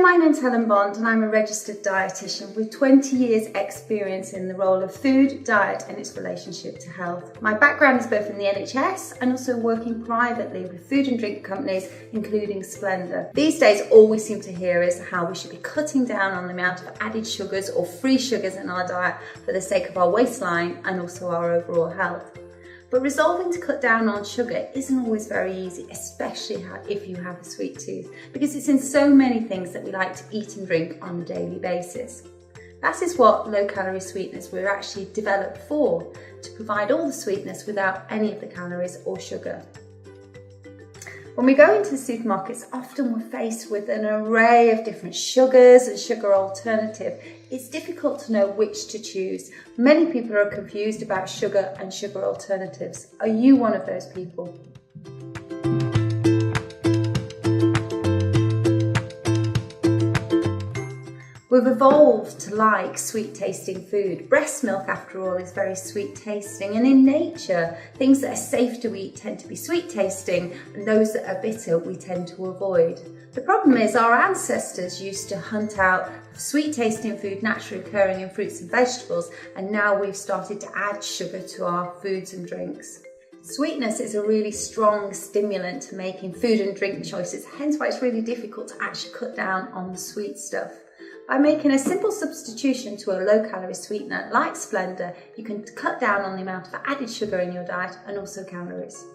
my name's Helen Bond and I'm a registered dietitian with 20 years experience in the role of food, diet and its relationship to health. My background is both in the NHS and also working privately with food and drink companies including Splenda. These days all we seem to hear is how we should be cutting down on the amount of added sugars or free sugars in our diet for the sake of our waistline and also our overall health. But resolving to cut down on sugar isn't always very easy, especially if you have a sweet tooth, because it's in so many things that we like to eat and drink on a daily basis. That is what low-calorie sweeteners were actually developed for, to provide all the sweetness without any of the calories or sugar. When we go into the supermarkets, often we're faced with an array of different sugars and sugar alternatives. It's difficult to know which to choose. Many people are confused about sugar and sugar alternatives. Are you one of those people? We've evolved to like sweet tasting food. Breast milk, after all, is very sweet tasting, and in nature, things that are safe to eat tend to be sweet tasting, and those that are bitter we tend to avoid. The problem is our ancestors used to hunt out sweet tasting food naturally occurring in fruits and vegetables, and now we've started to add sugar to our foods and drinks. Sweetness is a really strong stimulant to making food and drink choices, hence why it's really difficult to actually cut down on the sweet stuff. By making a simple substitution to a low-calorie sweetener like Splenda, you can cut down on the amount of added sugar in your diet and also calories.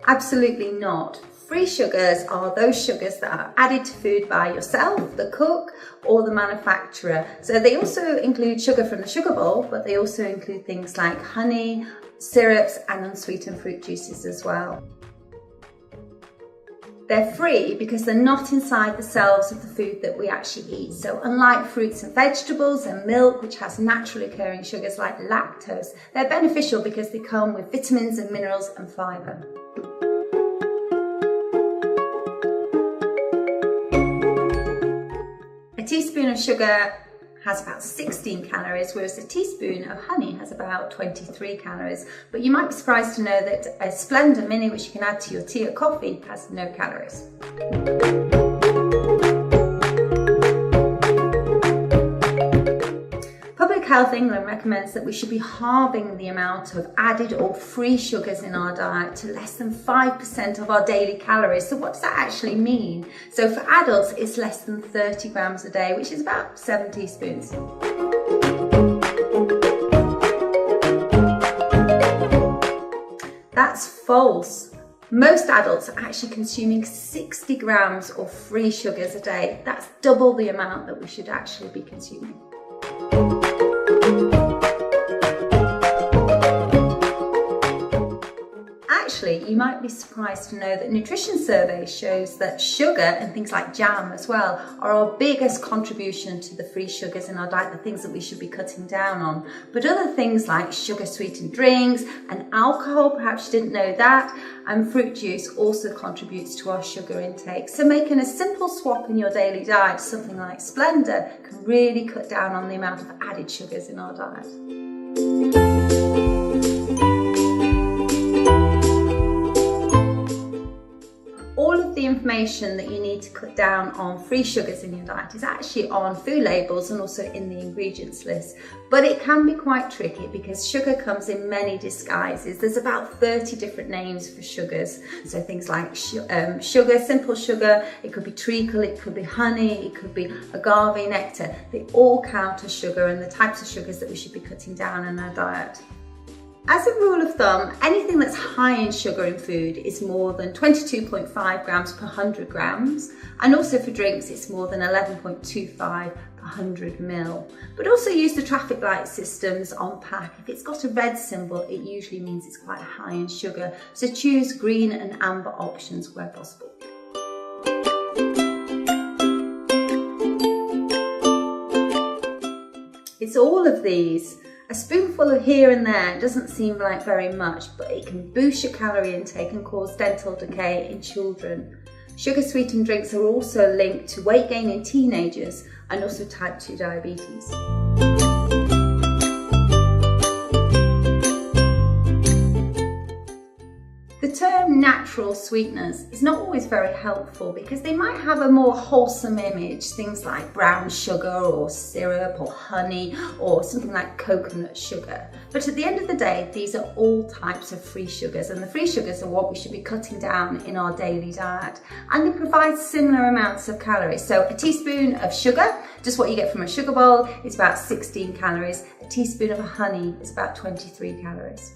Absolutely not. Free sugars are those sugars that are added to food by yourself, the cook, or the manufacturer. So they also include sugar from the sugar bowl, but they also include things like honey, syrups, and unsweetened fruit juices as well. They're free because they're not inside the cells of the food that we actually eat. So unlike fruits and vegetables and milk, which has naturally occurring sugars like lactose, they're beneficial because they come with vitamins and minerals and fibre. A teaspoon of sugar has about 16 calories, whereas a teaspoon of honey has about 23 calories. But you might be surprised to know that a Splenda Mini, which you can add to your tea or coffee, has no calories. Public Health England recommends that we should be halving the amount of added or free sugars in our diet to less than 5% of our daily calories. So what does that actually mean? So for adults, it's less than 30 grams a day, which is about 7 teaspoons. That's false. Most adults are actually consuming 60 grams of free sugars a day. That's double the amount that we should actually be consuming. Actually, you might be surprised to know that nutrition surveys shows that sugar and things like jam as well are our biggest contribution to the free sugars in our diet, the things that we should be cutting down on. But other things like sugar sweetened drinks and alcohol, perhaps you didn't know that, and fruit juice also contributes to our sugar intake. So making a simple swap in your daily diet, something like Splenda, can really cut down on the amount of added sugars in our diet. All of the information that you need to cut down on free sugars in your diet is actually on food labels and also in the ingredients list. But it can be quite tricky because sugar comes in many disguises. There's about 30 different names for sugars. So things like sugar, simple sugar, it could be treacle, it could be honey, it could be agave nectar. They all count as sugar and the types of sugars that we should be cutting down in our diet. As a rule of thumb, anything that's high in sugar in food is more than 22.5 grams per 100 grams, and also for drinks it's more than 11.25 per 100 ml. But also use the traffic light systems on pack. If it's got a red symbol, it usually means it's quite high in sugar, so choose green and amber options where possible. It's all of these. A spoonful of here and there doesn't seem like very much, but it can boost your calorie intake and cause dental decay in children. Sugar sweetened drinks are also linked to weight gain in teenagers and also type 2 diabetes. The term natural sweeteners is not always very helpful because they might have a more wholesome image, things like brown sugar or syrup or honey or something like coconut sugar. But at the end of the day, these are all types of free sugars, and the free sugars are what we should be cutting down in our daily diet, and they provide similar amounts of calories. So a teaspoon of sugar, just what you get from a sugar bowl, is about 16 calories. A teaspoon of honey is about 23 calories.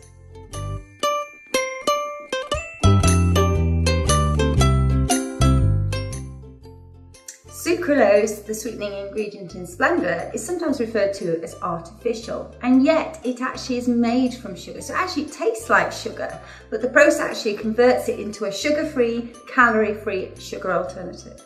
Sucralose, the sweetening ingredient in Splenda, is sometimes referred to as artificial, and yet it actually is made from sugar. So it actually tastes like sugar, but the process actually converts it into a sugar-free, calorie-free sugar alternative.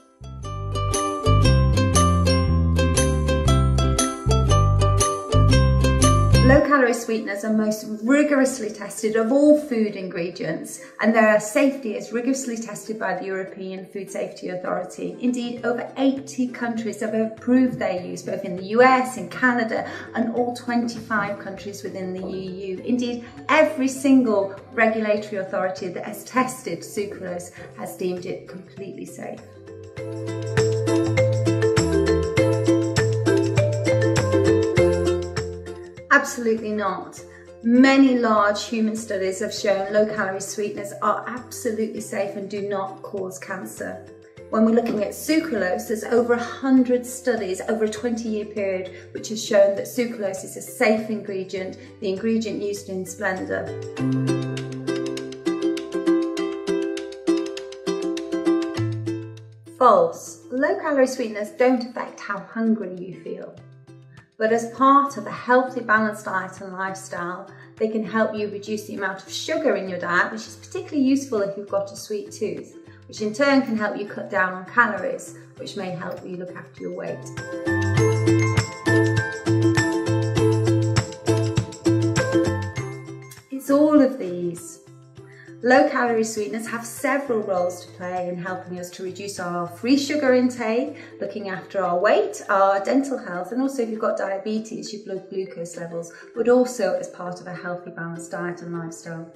Low-calorie sweeteners are most rigorously tested of all food ingredients, and their safety is rigorously tested by the European Food Safety Authority. Indeed, over 80 countries have approved their use, both in the US, in Canada, and all 25 countries within the EU. Indeed, every single regulatory authority that has tested sucralose has deemed it completely safe. Absolutely not. Many large human studies have shown low-calorie sweeteners are absolutely safe and do not cause cancer. When we're looking at sucralose, there's over 100 studies over a 20-year period which has shown that sucralose is a safe ingredient, the ingredient used in Splenda. False. Low-calorie sweeteners don't affect how hungry you feel. But as part of a healthy, balanced diet and lifestyle, they can help you reduce the amount of sugar in your diet, which is particularly useful if you've got a sweet tooth, which in turn can help you cut down on calories, which may help you look after your weight. It's all of these. Low-calorie sweeteners have several roles to play in helping us to reduce our free sugar intake, looking after our weight, our dental health, and also if you've got diabetes, your blood glucose levels, but also as part of a healthy, balanced diet and lifestyle.